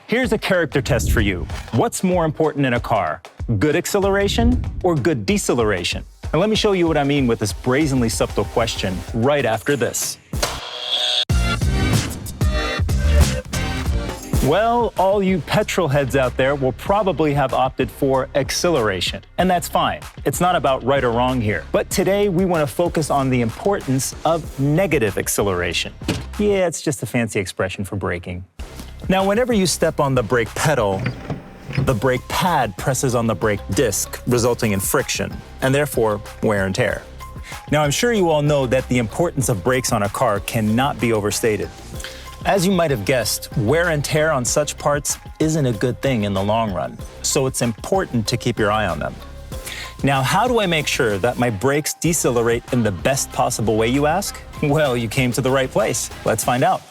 Here's a character test for you. What's more important in a car? Good acceleration or good deceleration? And let me show you what I mean with this brazenly subtle question right after this. Well, all you petrol heads out there will probably have opted for acceleration, and that's fine. It's not about right or wrong here. But today we want to focus on the importance of negative acceleration. Yeah, it's just a fancy expression for braking. Now, whenever you step on the brake pedal, the brake pad presses on the brake disc, resulting in friction, and therefore wear and tear. Now, I'm sure you all know that the importance of brakes on a car cannot be overstated. As you might have guessed, wear and tear on such parts isn't a good thing in the long run, so it's important to keep your eye on them. Now, how do I make sure that my brakes decelerate in the best possible way, you ask? Well, you came to the right place. Let's find out.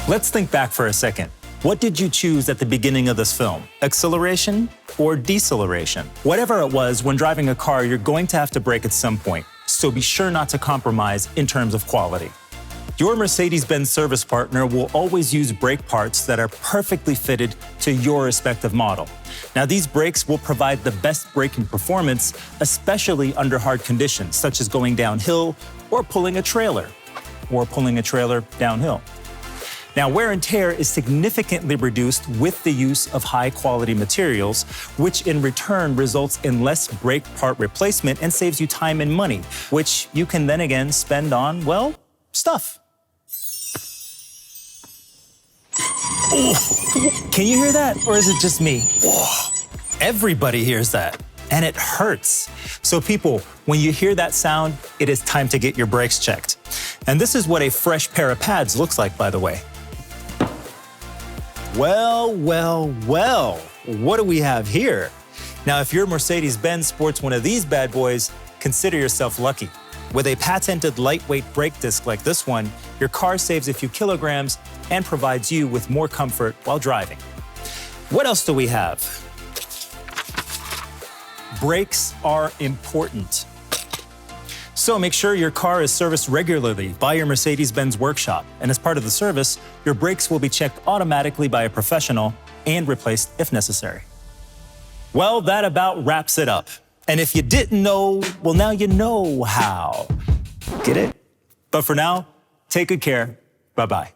Let's think back for a second. What did you choose at the beginning of this film? Acceleration or deceleration? Whatever it was, when driving a car, you're going to have to brake at some point, so be sure not to compromise in terms of quality. Your Mercedes-Benz service partner will always use brake parts that are perfectly fitted to your respective model. Now, these brakes will provide the best braking performance, especially under hard conditions, such as going downhill or pulling a trailer downhill. Now, wear and tear is significantly reduced with the use of high-quality materials, which in return results in less brake part replacement and saves you time and money, which you can then again spend on, well, stuff. Oh, can you hear that, or is it just me? Oh, everybody hears that, and it hurts. So people, when you hear that sound, it is time to get your brakes checked. And this is what a fresh pair of pads looks like, by the way. Well, what do we have here? Now, if your Mercedes-Benz sports one of these bad boys, consider yourself lucky. With a patented lightweight brake disc like this one, your car saves a few kilograms and provides you with more comfort while driving. What else do we have? Brakes are important. So make sure your car is serviced regularly by your Mercedes-Benz workshop. And as part of the service, your brakes will be checked automatically by a professional and replaced if necessary. Well, that about wraps it up. And if you didn't know, well, now you know how. Get it? But for now, take good care. Bye-bye.